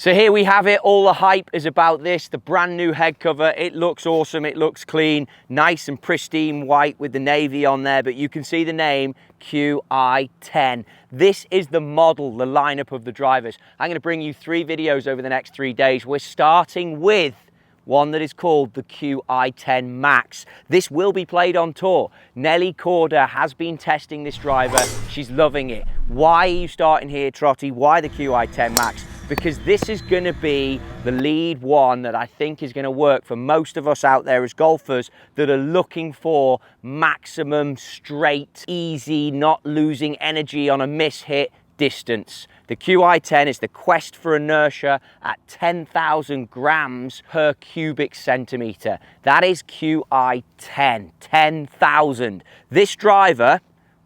So here we have it. All the hype is about this, the brand new head cover. It looks awesome, it looks clean, nice and pristine white with the navy on there, but you can see the name Qi10. This is the model, the lineup of the drivers. I'm going to bring you 3 videos over the next 3 days. We're starting with one that is called the Qi10 MAX. This will be played on tour. Nelly Korda has been testing this driver. She's loving it. Why are you starting here, Trotty? Why the Qi10 MAX? Because this is going to be the lead one that I think is going to work for most of us out there as golfers that are looking for maximum straight, easy, not losing energy on a miss-hit distance. The Qi10 is the quest for inertia at 10,000 grams per cubic centimetre. That is Qi10, 10,000. This driver,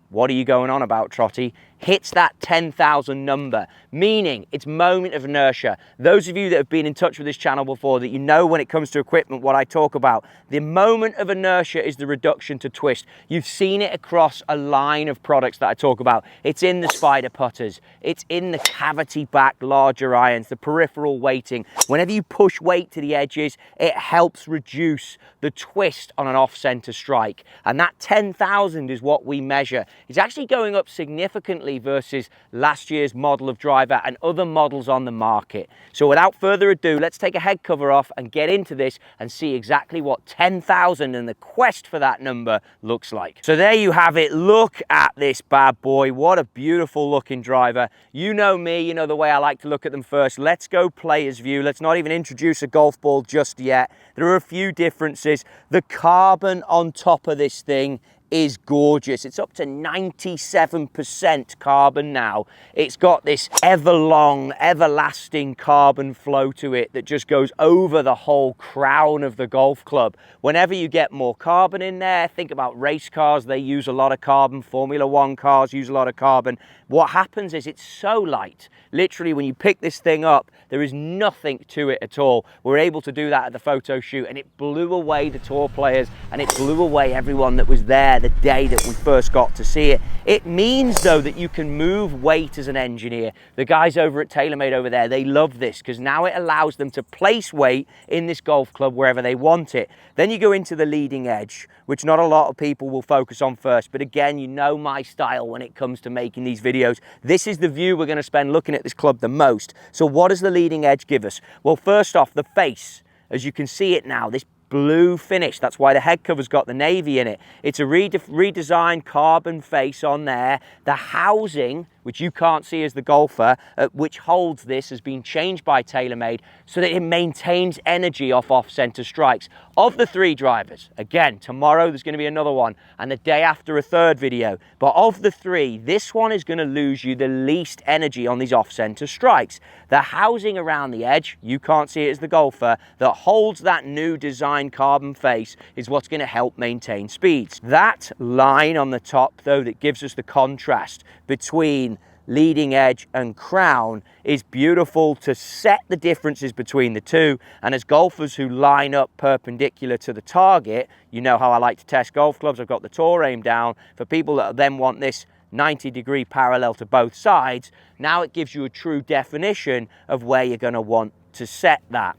what are you going on about, Trotty? Hits that 10,000 number, meaning it's moment of inertia. Those of you that have been in touch with this channel before, that you know when it comes to equipment what I talk about. The moment of inertia is the reduction to twist. You've seen it across a line of products that I talk about. It's in the spider putters, it's in the cavity back larger irons, the peripheral weighting. Whenever you push weight to the edges, it helps reduce the twist on an off-center strike. And that 10,000 is what we measure. It's actually going up significantly versus last year's model of driver and other models on the market. So without further ado, let's take a head cover off and get into this and see exactly what 10,000 and the quest for that number looks like. So there you have it. Look at this bad boy. What a beautiful looking driver. You know me, you know the way I like to look at them first. Let's go player's view. Let's not even introduce a golf ball just yet. There are a few differences. The carbon on top of this thing is gorgeous. It's up to 97% carbon now. It's got this everlasting carbon flow to it that just goes over the whole crown of the golf club. Whenever you get more carbon in there, think about race cars, they use a lot of carbon. Formula One cars use a lot of carbon. What happens is it's so light. Literally, when you pick this thing up, there is nothing to it at all. We're able to do that at the photo shoot, and it blew away the tour players, and it blew away everyone that was there the day that we first got to see it. It means, though, that you can move weight as an engineer. The guys over at TaylorMade over there, they love this because now it allows them to place weight in this golf club wherever they want it. Then you go into the leading edge, which not a lot of people will focus on first. But again, you know my style when it comes to making these videos. This is the view we're going to spend looking at this club the most. So what does the leading edge give us? Well, first off, the face. As you can see it now, this blue finish. That's why the head cover's got the navy in it. It's a redesigned carbon face on there. The housing, which you can't see as the golfer, which holds this, has been changed by TaylorMade so that it maintains energy off-center strikes. Of the 3 drivers, again, tomorrow there's going to be another one, and the day after a 3rd video. But of the 3, this one is going to lose you the least energy on these off-center strikes. The housing around the edge, you can't see it as the golfer, that holds that new design carbon face is what's going to help maintain speeds. That line on the top, though, that gives us the contrast between leading edge and crown is beautiful to set the differences between the two. And as golfers who line up perpendicular to the target, you know how I like to test golf clubs. I've got the Tour aim down. For people that then want this 90-degree parallel to both sides, now it gives you a true definition of where you're going to want to set that.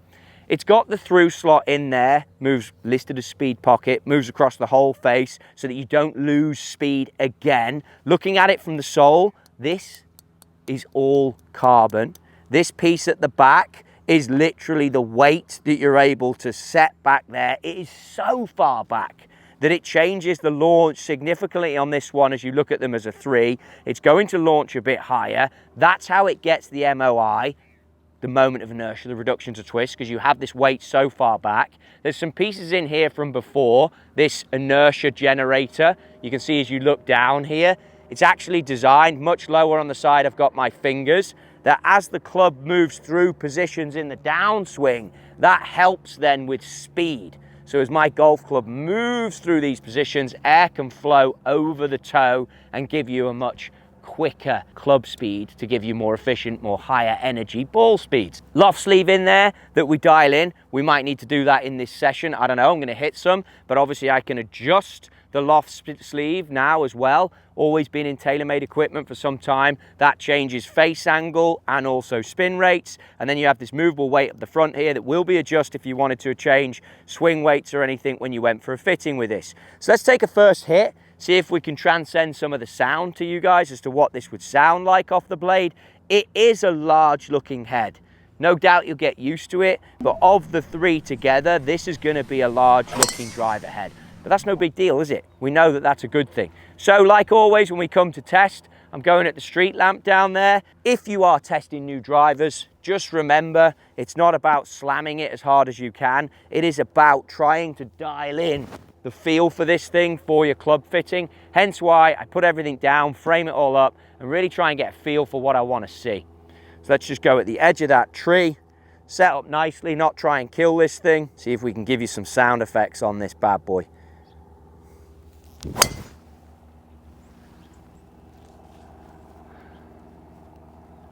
It's got the through slot in there, moves listed as speed pocket, moves across the whole face so that you don't lose speed again. Looking at it from the sole, this is all carbon. This piece at the back is literally the weight that you're able to set back there. It is so far back that it changes the launch significantly on this one as you look at them as a 3. It's going to launch a bit higher. That's how it gets the MOI, the moment of inertia, the reduction to twist, because you have this weight so far back. There's some pieces in here from before, this inertia generator. You can see as you look down here, it's actually designed much lower on the side. I've got my fingers, that as the club moves through positions in the downswing, that helps then with speed. So as my golf club moves through these positions, air can flow over the toe and give you a much quicker club speed to give you more efficient, more higher energy ball speeds. Loft sleeve in there that we dial in. We might need to do that in this session. I don't know, I'm going to hit some, but obviously I can adjust the Loft sleeve now as well. Always been in TaylorMade equipment for some time. That changes face angle and also spin rates. And then you have this movable weight up the front here that will be adjusted if you wanted to change swing weights or anything when you went for a fitting with this. So let's take a first hit, see if we can transcend some of the sound to you guys as to what this would sound like off the blade. It is a large looking head. No doubt you'll get used to it, but of the three together, this is going to be a large looking driver head. But that's no big deal, is it? We know that that's a good thing. So like always, when we come to test, I'm going at the street lamp down there. If you are testing new drivers, just remember, it's not about slamming it as hard as you can. It is about trying to dial in the feel for this thing for your club fitting. Hence why I put everything down, frame it all up, and really try and get a feel for what I want to see. So let's just go at the edge of that tree, set up nicely, not try and kill this thing. See if we can give you some sound effects on this bad boy.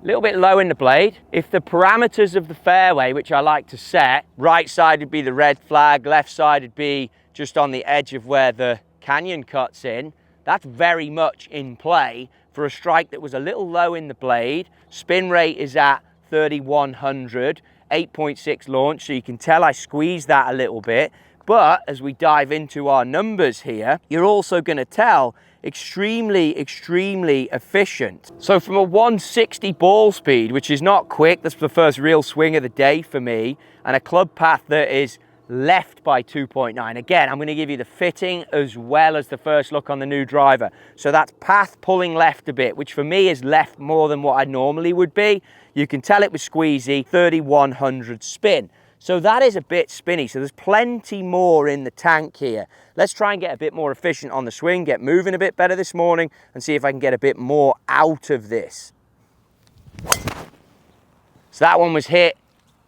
A little bit low in the blade. If the parameters of the fairway, which I like to set, right side would be the red flag, left side would be just on the edge of where the canyon cuts in, that's very much in play for a strike that was a little low in the blade. Spin rate is at 3,100, 8.6 launch, so you can tell I squeezed that a little bit. But as we dive into our numbers here, you're also going to tell extremely efficient. So from a 160 ball speed, which is not quick, that's the first real swing of the day for me, and a club path that is left by 2.9. Again, I'm going to give you the fitting as well as the first look on the new driver. So that's path pulling left a bit, which for me is left more than what I normally would be. You can tell it was squeezy, 3,100 spin. So that is a bit spinny, so there's plenty more in the tank here. Let's try and get a bit more efficient on the swing, get moving a bit better this morning, and see if I can get a bit more out of this. So that one was hit,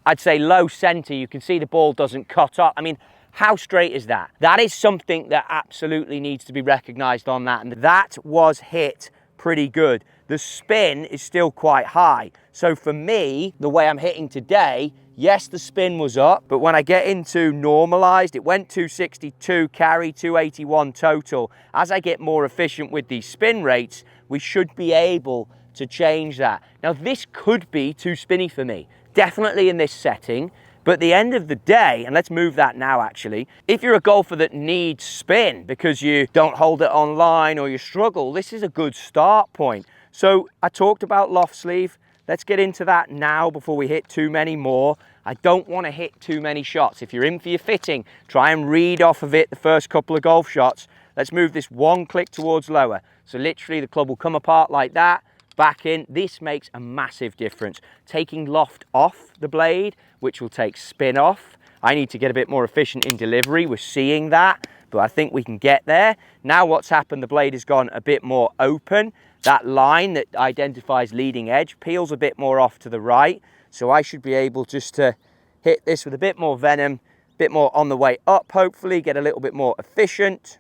I'd say low center. You can see the ball doesn't cut off. I mean, how straight is that? That is something that absolutely needs to be recognized on that, and that was hit pretty good. The spin is still quite high. So for me, the way I'm hitting today, yes, the spin was up, but when I get into normalized, it went 262 carry, 281 total. As I get more efficient with these spin rates, we should be able to change that. Now, this could be too spinny for me, definitely in this setting, but at the end of the day, and let's move that now actually, if you're a golfer that needs spin because you don't hold it on line or you struggle, this is a good start point. So I talked about loft sleeve. Let's get into that now before we hit too many more. I don't want to hit too many shots. If you're in for your fitting, try and read off of it the first couple of golf shots. Let's move this one click towards lower. So literally the club will come apart like that, back in. This makes a massive difference. Taking loft off the blade, which will take spin off. I need to get a bit more efficient in delivery. We're seeing that, but I think we can get there. Now what's happened, the blade has gone a bit more open. That line that identifies leading edge peels a bit more off to the right. So I should be able just to hit this with a bit more venom, a bit more on the way up, hopefully, get a little bit more efficient.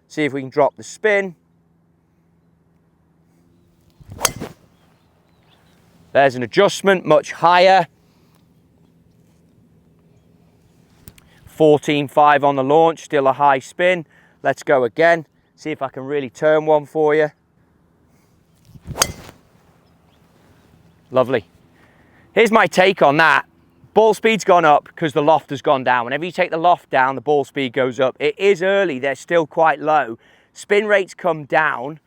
See if we can drop the spin. There's an adjustment, much higher. 14.5 on the launch, still a high spin. Let's go again. See if I can really turn one for you. Lovely. Here's my take on that. Ball speed's gone up because the loft has gone down. Whenever you take the loft down, the ball speed goes up. It is early, they're still quite low. Spin rates come down.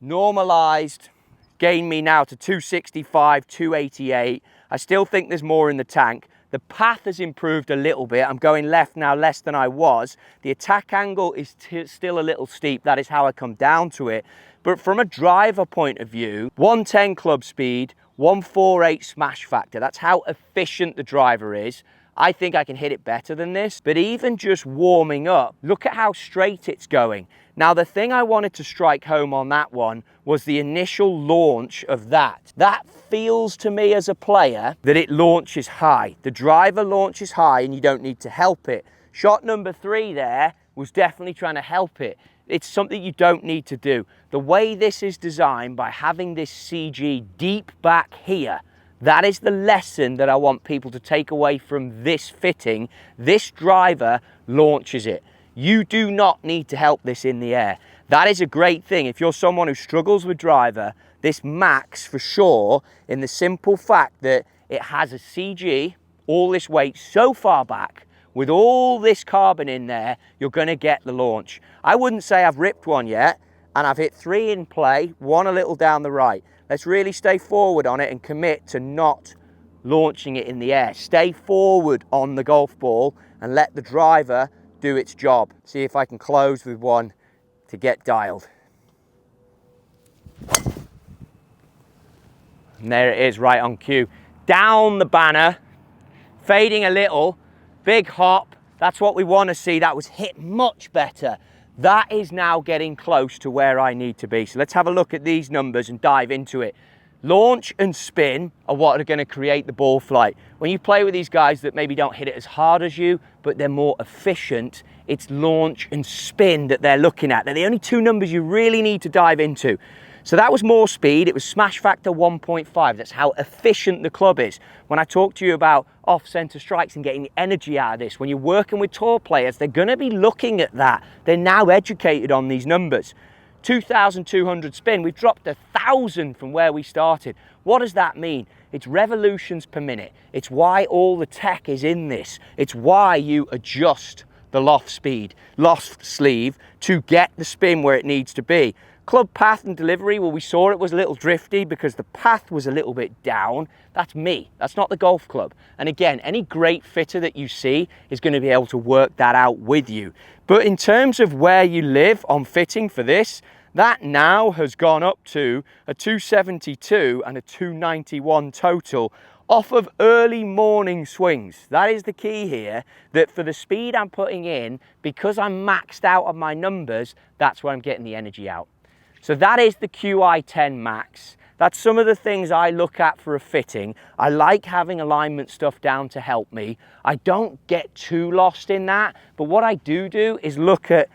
Normalized, gain me now to 265, 288. I still think there's more in the tank. The path has improved a little bit. I'm going left now less than I was. The attack angle is still a little steep. That is how I come down to it. But from a driver point of view, 110 club speed, 148 smash factor. That's how efficient the driver is. I think I can hit it better than this. But even just warming up, look at how straight it's going. Now, the thing I wanted to strike home on that one was the initial launch of that. That feels to me as a player that it launches high. The driver launches high and you don't need to help it. Shot number 3 there was definitely trying to help it. It's something you don't need to do. The way this is designed, by having this CG deep back here, that is the lesson that I want people to take away from this fitting. This driver launches it. You do not need to help this in the air. That is a great thing. If you're someone who struggles with driver, this Max for sure, in the simple fact that it has a CG, all this weight so far back, with all this carbon in there, you're gonna get the launch. I wouldn't say I've ripped one yet, and I've hit 3 in play, 1 a little down the right. Let's really stay forward on it and commit to not launching it in the air. Stay forward on the golf ball and let the driver do its job. See if I can close with one to get dialed. And there it is, right on cue. Down the banner, fading a little, big hop. That's what we want to see. That was hit much better. That is now getting close to where I need to be. So let's have a look at these numbers and dive into it. Launch and spin are what are going to create the ball flight. When you play with these guys that maybe don't hit it as hard as you, but they're more efficient, it's launch and spin that they're looking at. They're the only 2 numbers you really need to dive into. So that was more speed. It was smash factor 1.5. That's how efficient the club is. When I talk to you about off-center strikes and getting the energy out of this, when you're working with tour players, they're going to be looking at that. They're now educated on these numbers. 2,200 spin, we've dropped 1,000 from where we started. What does that mean? It's revolutions per minute. It's why all the tech is in this. It's why you adjust the loft speed, loft sleeve to get the spin where it needs to be. Club path and delivery, well, we saw it was a little drifty because the path was a little bit down. That's me, that's not the golf club. And again, any great fitter that you see is going to be able to work that out with you. But in terms of where you live on fitting for this, that now has gone up to a 272 and a 291 total off of early morning swings. That is the key here, that for the speed I'm putting in, because I'm maxed out on my numbers, that's where I'm getting the energy out. So that is the Qi10 Max. That's some of the things I look at for a fitting. I like having alignment stuff down to help me. I don't get too lost in that, but what I do is look at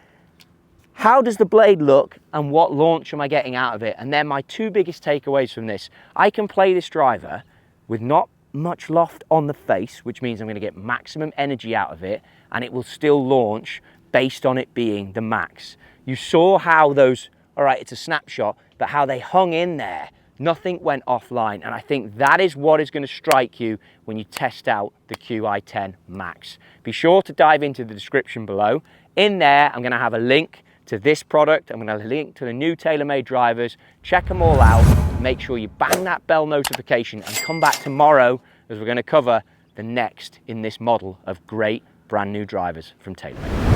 how does the blade look and what launch am I getting out of it? And they're my 2 biggest takeaways from this. I can play this driver with not much loft on the face, which means I'm going to get maximum energy out of it, and it will still launch based on it being the Max. You saw how those, all right, it's a snapshot, but how they hung in there. Nothing went offline, and I think that is what is going to strike you when you test out the Qi10 Max. Be sure to dive into the description below. In there, I'm going to have a link to this product. I'm going to link to the new TaylorMade drivers. Check them all out. Make sure you bang that bell notification and come back tomorrow as we're going to cover the next in this model of great brand new drivers from TaylorMade.